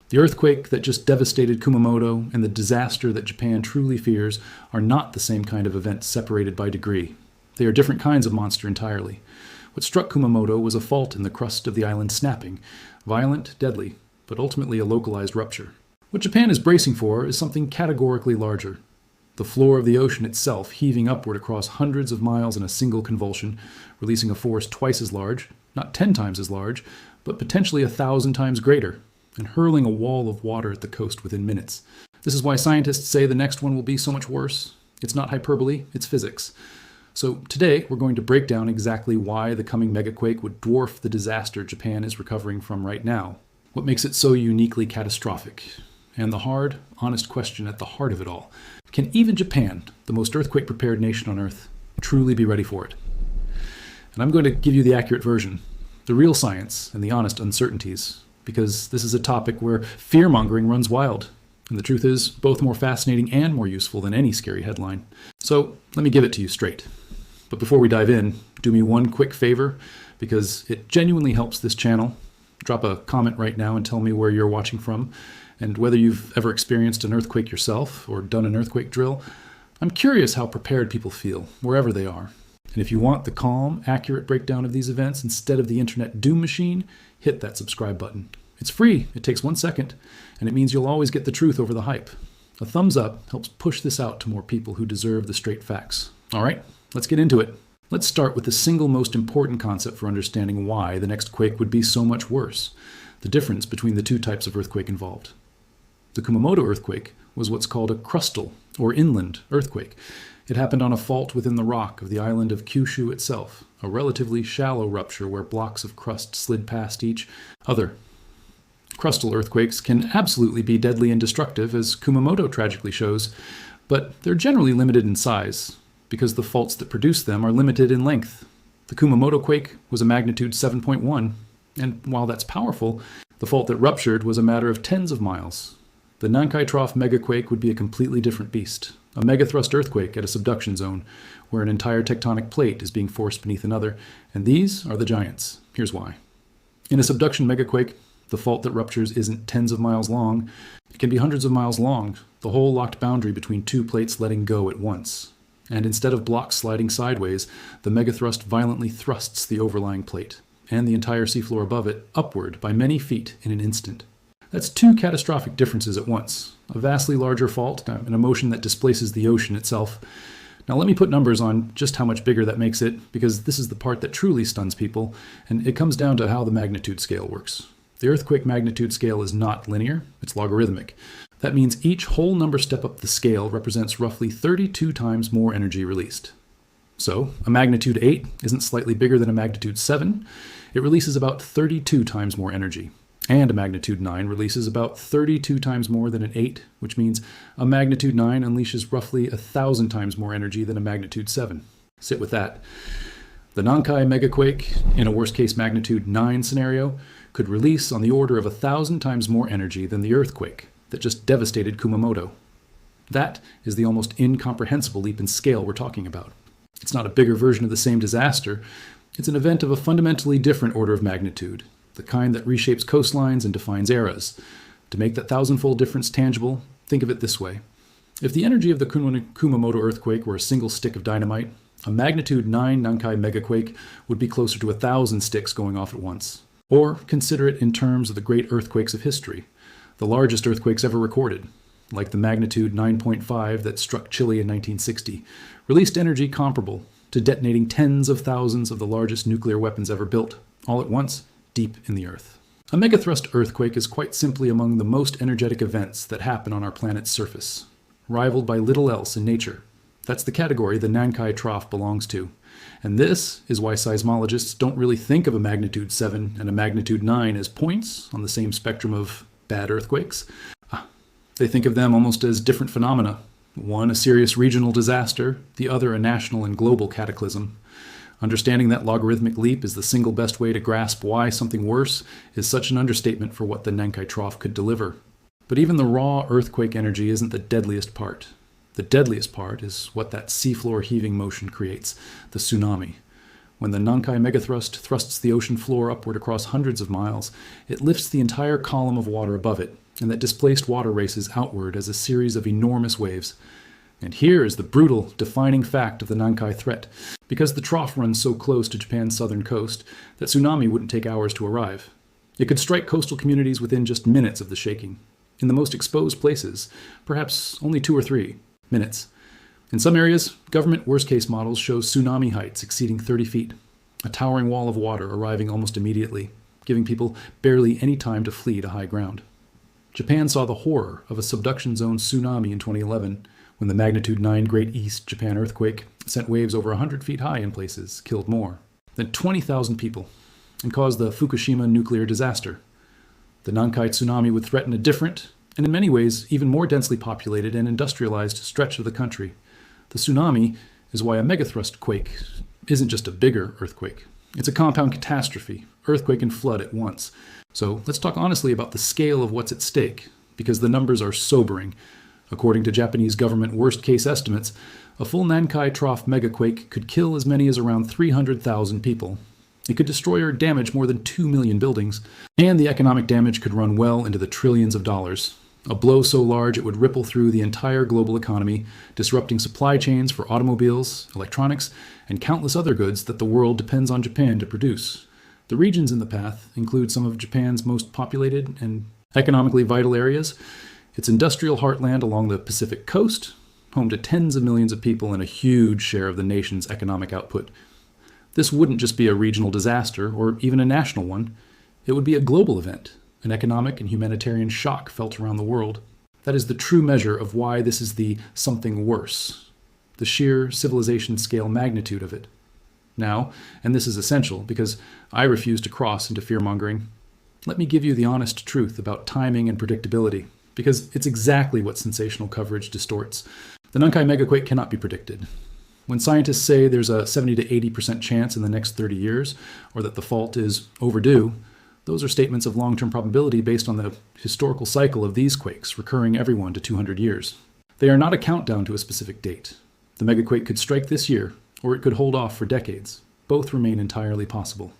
The earthquake that just devastated Kumamoto and the disaster that Japan truly fears are not the same kind of event separated by degree. They are different kinds of monster entirely. What struck Kumamoto was a fault in the crust of the island snapping, violent, deadly, but ultimately a localized rupture. What Japan is bracing for is something categorically larger. The floor of the ocean itself heaving upward across hundreds of miles in a single convulsion, releasing a force twice as large, not 10 times as large, but potentially 1,000 times greater, and hurling a wall of water at the coast within minutes. This is why scientists say the next one will be so much worse. It's not hyperbole, it's physics. So today, we're going to break down exactly why the coming megaquake would dwarf the disaster Japan is recovering from right now. What makes it so uniquely catastrophic? And the hard, honest question at the heart of it all. Can even Japan, the most earthquake-prepared nation on Earth, truly be ready for it? And I'm going to give you the accurate version, the real science and the honest uncertainties, because this is a topic where fear-mongering runs wild. And the truth is, both more fascinating and more useful than any scary headline. So let me give it to you straight. But before we dive in, do me one quick favor, because it genuinely helps this channel. Drop a comment right now and tell me where you're watching from, and whether you've ever experienced an earthquake yourself or done an earthquake drill. I'm curious how prepared people feel, wherever they are. And if you want the calm, accurate breakdown of these events instead of the internet doom machine, hit that subscribe button. It's free, it takes 1 second, and it means you'll always get the truth over the hype. A thumbs up helps push this out to more people who deserve the straight facts. All right, let's get into it. Let's start with the single most important concept for understanding why the next quake would be so much worse, the difference between the two types of earthquake involved. The Kumamoto earthquake was what's called a crustal, or inland, earthquake. It happened on a fault within the rock of the island of Kyushu itself, a relatively shallow rupture where blocks of crust slid past each other. Crustal earthquakes can absolutely be deadly and destructive, as Kumamoto tragically shows, but they're generally limited in size, because the faults that produce them are limited in length. The Kumamoto quake was a magnitude 7.1, and while that's powerful, the fault that ruptured was a matter of tens of miles. The Nankai Trough megaquake would be a completely different beast, a megathrust earthquake at a subduction zone, where an entire tectonic plate is being forced beneath another, and these are the giants. Here's why. In a subduction megaquake, the fault that ruptures isn't tens of miles long, it can be hundreds of miles long, the whole locked boundary between two plates letting go at once. And instead of blocks sliding sideways, the megathrust violently thrusts the overlying plate, and the entire seafloor above it, upward by many feet in an instant. That's two catastrophic differences at once, a vastly larger fault, an emotion that displaces the ocean itself. Now let me put numbers on just how much bigger that makes it, because this is the part that truly stuns people, and it comes down to how the magnitude scale works. The earthquake magnitude scale is not linear, it's logarithmic. That means each whole number step up the scale represents roughly 32 times more energy released. So, a magnitude 8 isn't slightly bigger than a magnitude 7, it releases about 32 times more energy. And a magnitude 9 releases about 32 times more than an 8, which means a magnitude 9 unleashes roughly 1,000 times more energy than a magnitude 7. Sit with that. The Nankai megaquake, in a worst-case magnitude 9 scenario, could release on the order of 1,000 times more energy than the earthquake that just devastated Kumamoto. That is the almost incomprehensible leap in scale we're talking about. It's not a bigger version of the same disaster. It's an event of a fundamentally different order of magnitude, the kind that reshapes coastlines and defines eras. To make that thousandfold difference tangible, think of it this way. If the energy of the Kumamoto earthquake were a single stick of dynamite, a magnitude 9 Nankai megaquake would be closer to 1,000 sticks going off at once. Or consider it in terms of the great earthquakes of history, the largest earthquakes ever recorded, like the magnitude 9.5 that struck Chile in 1960, released energy comparable to detonating tens of thousands of the largest nuclear weapons ever built, all at once, deep in the earth. A megathrust earthquake is quite simply among the most energetic events that happen on our planet's surface, rivaled by little else in nature. That's the category the Nankai Trough belongs to. And this is why seismologists don't really think of a magnitude 7 and a magnitude 9 as points on the same spectrum of bad earthquakes. They think of them almost as different phenomena. One a serious regional disaster, the other a national and global cataclysm. Understanding that logarithmic leap is the single best way to grasp why something worse is such an understatement for what the Nankai Trough could deliver. But even the raw earthquake energy isn't the deadliest part. The deadliest part is what that seafloor heaving motion creates, the tsunami. When the Nankai megathrust thrusts the ocean floor upward across hundreds of miles, it lifts the entire column of water above it and that displaced water races outward as a series of enormous waves. And here is the brutal, defining fact of the Nankai threat. Because the trough runs so close to Japan's southern coast, that tsunami wouldn't take hours to arrive. It could strike coastal communities within just minutes of the shaking. In the most exposed places, perhaps only 2 or 3 minutes. In some areas, government worst-case models show tsunami heights exceeding 30 feet, a towering wall of water arriving almost immediately, giving people barely any time to flee to high ground. Japan saw the horror of a subduction zone tsunami in 2011, when the magnitude 9 Great East Japan earthquake sent waves over 100 feet high in places, killed more than 20,000 people, and caused the Fukushima nuclear disaster. The Nankai tsunami would threaten a different, and in many ways even more densely populated and industrialized stretch of the country. The tsunami is why a megathrust quake isn't just a bigger earthquake. It's a compound catastrophe, earthquake and flood at once. So let's talk honestly about the scale of what's at stake, because the numbers are sobering. According to Japanese government worst-case estimates, a full Nankai Trough megaquake could kill as many as around 300,000 people. It could destroy or damage more than 2 million buildings, and the economic damage could run well into the trillions of dollars. A blow so large it would ripple through the entire global economy, disrupting supply chains for automobiles, electronics, and countless other goods that the world depends on Japan to produce. The regions in the path include some of Japan's most populated and economically vital areas, its industrial heartland along the Pacific coast, home to tens of millions of people and a huge share of the nation's economic output. This wouldn't just be a regional disaster or even a national one. It would be a global event, an economic and humanitarian shock felt around the world. That is the true measure of why this is the something worse, the sheer civilization scale magnitude of it. Now, and this is essential because I refuse to cross into fear-mongering, let me give you the honest truth about timing and predictability, because it's exactly what sensational coverage distorts. The Nankai megaquake cannot be predicted. When scientists say there's a 70 to 80% chance in the next 30 years, or that the fault is overdue, those are statements of long-term probability based on the historical cycle of these quakes, recurring every 1 to 200 years. They are not a countdown to a specific date. The megaquake could strike this year, or it could hold off for decades. Both remain entirely possible.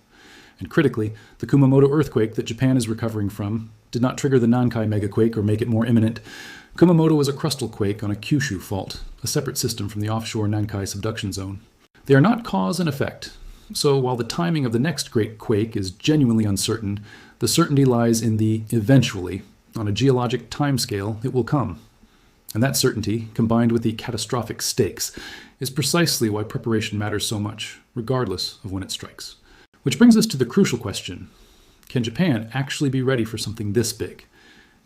And critically, the Kumamoto earthquake that Japan is recovering from did not trigger the Nankai megaquake or make it more imminent. Kumamoto was a crustal quake on a Kyushu fault, a separate system from the offshore Nankai subduction zone. They are not cause and effect, so while the timing of the next great quake is genuinely uncertain, the certainty lies in the eventually, on a geologic timescale, it will come. And that certainty, combined with the catastrophic stakes, is precisely why preparation matters so much, regardless of when it strikes. Which brings us to the crucial question: can Japan actually be ready for something this big?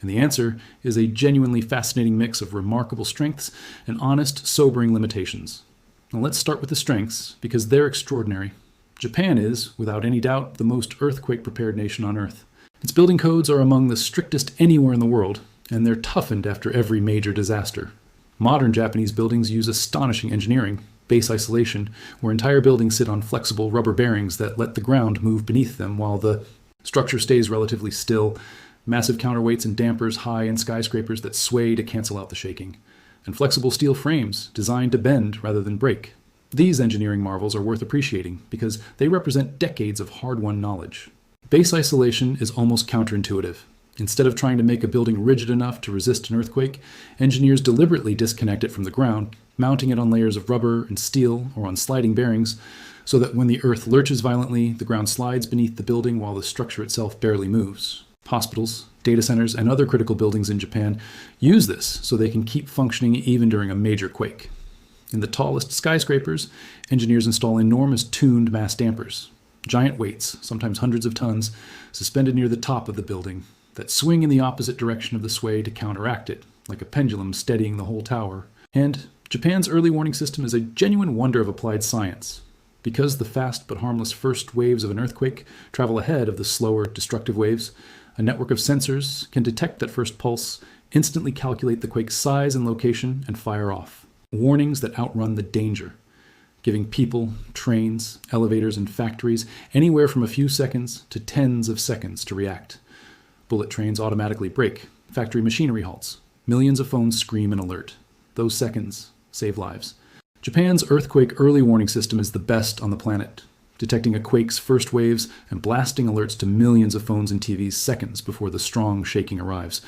And the answer is a genuinely fascinating mix of remarkable strengths and honest, sobering limitations. Now let's start with the strengths, because they're extraordinary. Japan is, without any doubt, the most earthquake-prepared nation on Earth. Its building codes are among the strictest anywhere in the world, and they're toughened after every major disaster. Modern Japanese buildings use astonishing engineering, base isolation, where entire buildings sit on flexible rubber bearings that let the ground move beneath them while the structure stays relatively still, massive counterweights and dampers high in skyscrapers that sway to cancel out the shaking, and flexible steel frames designed to bend rather than break. These engineering marvels are worth appreciating because they represent decades of hard-won knowledge. Base isolation is almost counterintuitive. Instead of trying to make a building rigid enough to resist an earthquake, engineers deliberately disconnect it from the ground, mounting it on layers of rubber and steel or on sliding bearings, so that when the earth lurches violently, the ground slides beneath the building while the structure itself barely moves. Hospitals, data centers, and other critical buildings in Japan use this so they can keep functioning even during a major quake. In the tallest skyscrapers, engineers install enormous tuned mass dampers, giant weights, sometimes hundreds of tons, suspended near the top of the building, that swing in the opposite direction of the sway to counteract it, like a pendulum steadying the whole tower. And Japan's early warning system is a genuine wonder of applied science. Because the fast but harmless first waves of an earthquake travel ahead of the slower, destructive waves, a network of sensors can detect that first pulse, instantly calculate the quake's size and location, and fire off. Warnings that outrun the danger, giving people, trains, elevators, and factories anywhere from a few seconds to tens of seconds to react. Bullet trains automatically brake, factory machinery halts, millions of phones scream and alert. Those seconds save lives. Japan's earthquake early warning system is the best on the planet, detecting a quake's first waves and blasting alerts to millions of phones and TVs seconds before the strong shaking arrives,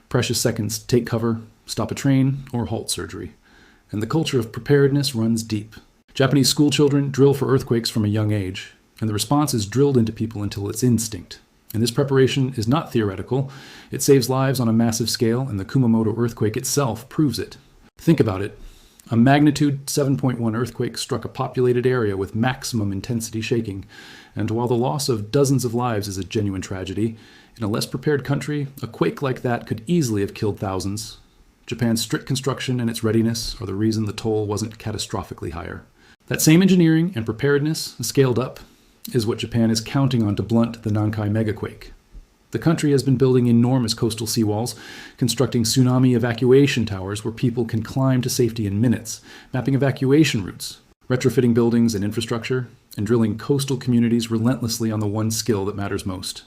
Precious seconds to take cover, stop a train, or halt surgery. And the culture of preparedness runs deep. Japanese schoolchildren drill for earthquakes from a young age, and the response is drilled into people until it's instinct. And this preparation is not theoretical. It saves lives on a massive scale, and the Kumamoto earthquake itself proves it. Think about it. A magnitude 7.1 earthquake struck a populated area with maximum intensity shaking, and while the loss of dozens of lives is a genuine tragedy, in a less prepared country, a quake like that could easily have killed thousands. Japan's strict construction and its readiness are the reason the toll wasn't catastrophically higher. That same engineering and preparedness, scaled up, is what Japan is counting on to blunt the Nankai megaquake. The country has been building enormous coastal seawalls, constructing tsunami evacuation towers where people can climb to safety in minutes, mapping evacuation routes, retrofitting buildings and infrastructure, and drilling coastal communities relentlessly on the one skill that matters most.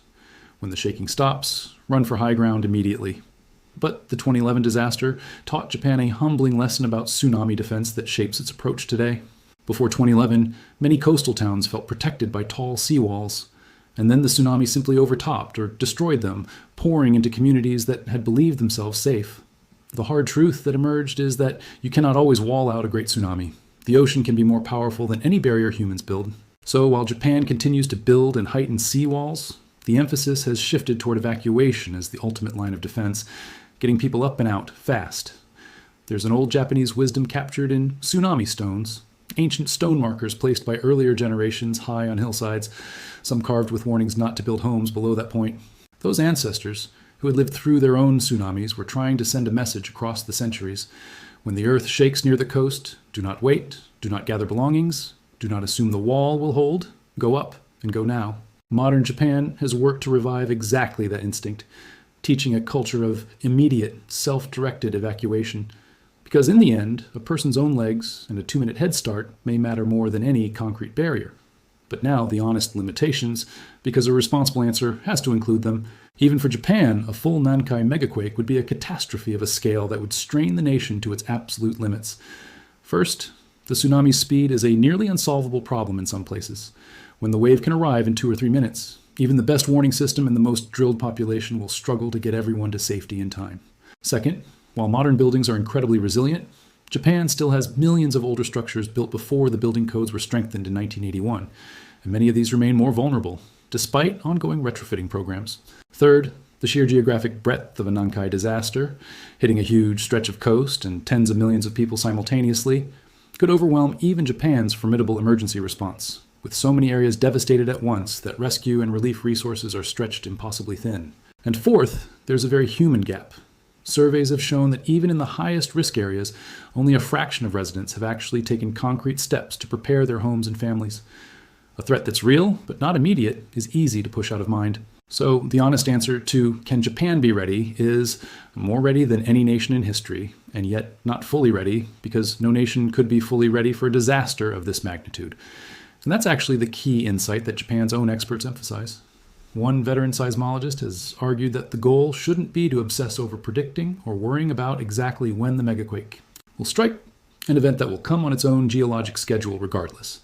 When the shaking stops, run for high ground immediately. But the 2011 disaster taught Japan a humbling lesson about tsunami defense that shapes its approach today. Before 2011, many coastal towns felt protected by tall seawalls, and then the tsunami simply overtopped or destroyed them, pouring into communities that had believed themselves safe. The hard truth that emerged is that you cannot always wall out a great tsunami. The ocean can be more powerful than any barrier humans build. So while Japan continues to build and heighten seawalls, the emphasis has shifted toward evacuation as the ultimate line of defense, getting people up and out fast. There's an old Japanese wisdom captured in tsunami stones, ancient stone markers placed by earlier generations high on hillsides, some carved with warnings not to build homes below that point. Those ancestors, who had lived through their own tsunamis, were trying to send a message across the centuries. When the earth shakes near the coast, do not wait, do not gather belongings, do not assume the wall will hold, go up and go now. Modern Japan has worked to revive exactly that instinct, teaching a culture of immediate, self-directed evacuation. Because in the end, a person's own legs and a 2-minute head start may matter more than any concrete barrier. But now the honest limitations, because a responsible answer has to include them. Even for Japan, a full Nankai megaquake would be a catastrophe of a scale that would strain the nation to its absolute limits. First, the tsunami's speed is a nearly unsolvable problem in some places. When the wave can arrive in 2 or 3 minutes, even the best warning system and the most drilled population will struggle to get everyone to safety in time. Second, while modern buildings are incredibly resilient, Japan still has millions of older structures built before the building codes were strengthened in 1981, and many of these remain more vulnerable, despite ongoing retrofitting programs. Third, the sheer geographic breadth of a Nankai disaster, hitting a huge stretch of coast and tens of millions of people simultaneously, could overwhelm even Japan's formidable emergency response, with so many areas devastated at once that rescue and relief resources are stretched impossibly thin. And fourth, there's a very human gap. Surveys have shown that even in the highest risk areas, only a fraction of residents have actually taken concrete steps to prepare their homes and families. A threat that's real, but not immediate, is easy to push out of mind. So the honest answer to can Japan be ready is more ready than any nation in history, and yet not fully ready, because no nation could be fully ready for a disaster of this magnitude. And that's actually the key insight that Japan's own experts emphasize. One veteran seismologist has argued that the goal shouldn't be to obsess over predicting or worrying about exactly when the megaquake will strike, an event that will come on its own geologic schedule regardless,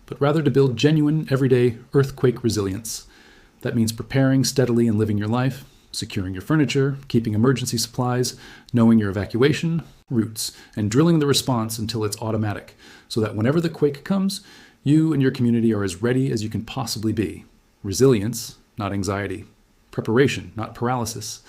but rather to build genuine, everyday earthquake resilience. That means preparing steadily and living your life, securing your furniture, keeping emergency supplies, knowing your evacuation routes, and drilling the response until it's automatic, so that whenever the quake comes, you and your community are as ready as you can possibly be. Resilience, not anxiety. Preparation, not paralysis.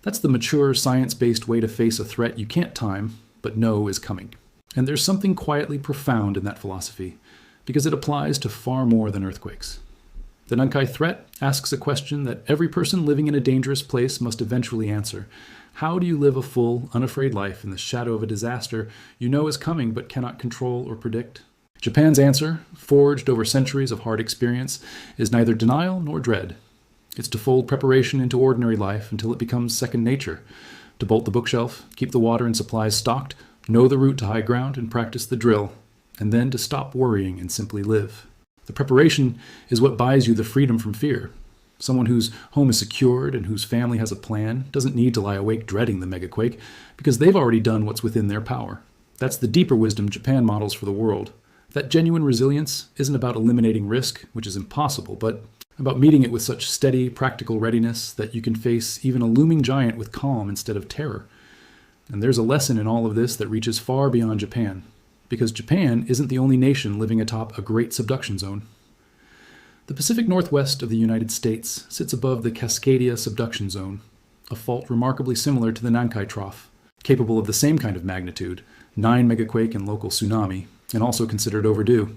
That's the mature, science-based way to face a threat you can't time, but know is coming. And there's something quietly profound in that philosophy, because it applies to far more than earthquakes. The Nankai threat asks a question that every person living in a dangerous place must eventually answer. How do you live a full, unafraid life in the shadow of a disaster you know is coming but cannot control or predict? Japan's answer, forged over centuries of hard experience, is neither denial nor dread. It's to fold preparation into ordinary life until it becomes second nature, to bolt the bookshelf, keep the water and supplies stocked, know the route to high ground, and practice the drill, and then to stop worrying and simply live. The preparation is what buys you the freedom from fear. Someone whose home is secured and whose family has a plan doesn't need to lie awake dreading the megaquake, because they've already done what's within their power. That's the deeper wisdom Japan models for the world. That genuine resilience isn't about eliminating risk, which is impossible, but about meeting it with such steady, practical readiness that you can face even a looming giant with calm instead of terror. And there's a lesson in all of this that reaches far beyond Japan, because Japan isn't the only nation living atop a great subduction zone. The Pacific Northwest of the United States sits above the Cascadia subduction zone, a fault remarkably similar to the Nankai Trough, capable of the same kind of magnitude, 9 megaquake and local tsunami, and also considered overdue.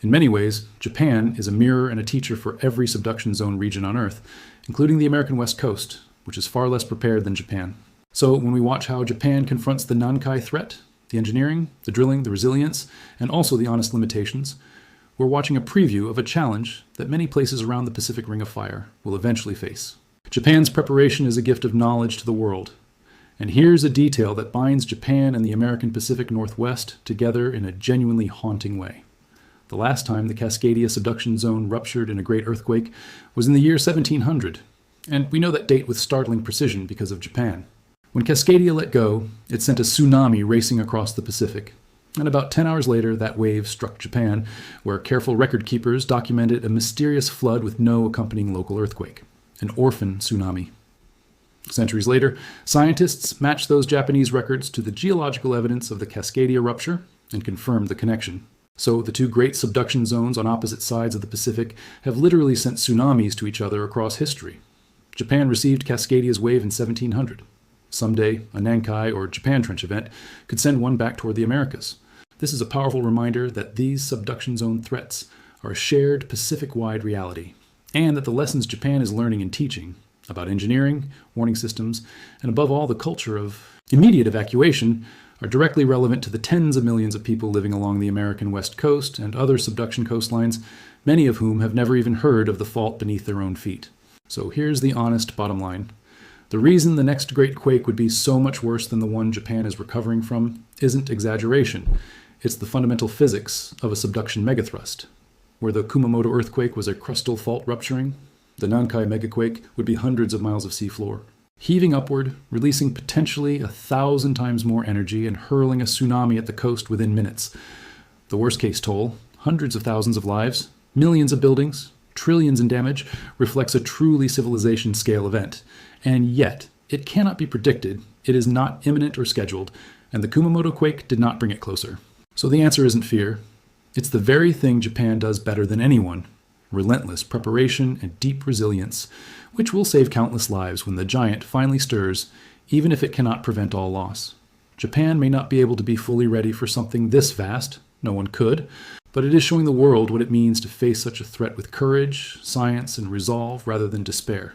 In many ways, Japan is a mirror and a teacher for every subduction zone region on Earth, including the American West Coast, which is far less prepared than Japan. So when we watch how Japan confronts the Nankai threat, the engineering, the drilling, the resilience, and also the honest limitations, we're watching a preview of a challenge that many places around the Pacific Ring of Fire will eventually face. Japan's preparation is a gift of knowledge to the world. And here's a detail that binds Japan and the American Pacific Northwest together in a genuinely haunting way. The last time the Cascadia subduction zone ruptured in a great earthquake was in the year 1700, and we know that date with startling precision because of Japan. When Cascadia let go, it sent a tsunami racing across the Pacific, and about 10 hours later that wave struck Japan, where careful record keepers documented a mysterious flood with no accompanying local earthquake, an orphan tsunami. Centuries later, scientists matched those Japanese records to the geological evidence of the Cascadia rupture and confirmed the connection. So the two great subduction zones on opposite sides of the Pacific have literally sent tsunamis to each other across history. Japan received Cascadia's wave in 1700. Someday, a Nankai or Japan Trench event could send one back toward the Americas. This is a powerful reminder that these subduction zone threats are a shared Pacific-wide reality, and that the lessons Japan is learning and teaching about engineering, warning systems, and above all the culture of immediate evacuation are directly relevant to the tens of millions of people living along the American West Coast and other subduction coastlines, many of whom have never even heard of the fault beneath their own feet. So here's the honest bottom line. The reason the next great quake would be so much worse than the one Japan is recovering from isn't exaggeration. It's the fundamental physics of a subduction megathrust. Where the Kumamoto earthquake was a crustal fault rupturing, the Nankai megaquake would be hundreds of miles of seafloor, heaving upward, releasing potentially 1,000 times more energy and hurling a tsunami at the coast within minutes. The worst-case toll, hundreds of thousands of lives, millions of buildings, trillions in damage, reflects a truly civilization-scale event. And yet, it cannot be predicted, it is not imminent or scheduled, and the Kumamoto quake did not bring it closer. So the answer isn't fear. It's the very thing Japan does better than anyone: relentless preparation and deep resilience, which will save countless lives when the giant finally stirs, even if it cannot prevent all loss. Japan may not be able to be fully ready for something this vast, no one could, but it is showing the world what it means to face such a threat with courage, science, and resolve rather than despair.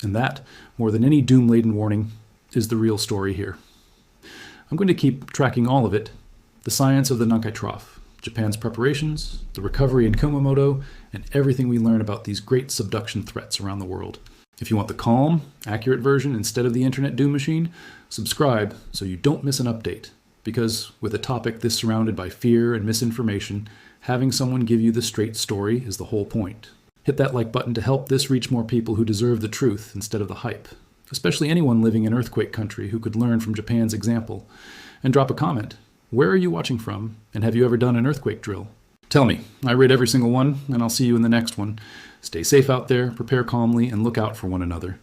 And that, more than any doom-laden warning, is the real story here. I'm going to keep tracking all of it: the science of the Nankai Trough, Japan's preparations, the recovery in Kumamoto, and everything we learn about these great subduction threats around the world. If you want the calm, accurate version instead of the internet doom machine, subscribe so you don't miss an update. Because with a topic this surrounded by fear and misinformation, having someone give you the straight story is the whole point. Hit that like button to help this reach more people who deserve the truth instead of the hype, especially anyone living in earthquake country who could learn from Japan's example. And drop a comment. Where are you watching from, and have you ever done an earthquake drill? Tell me. I read every single one, and I'll see you in the next one. Stay safe out there, prepare calmly, and look out for one another.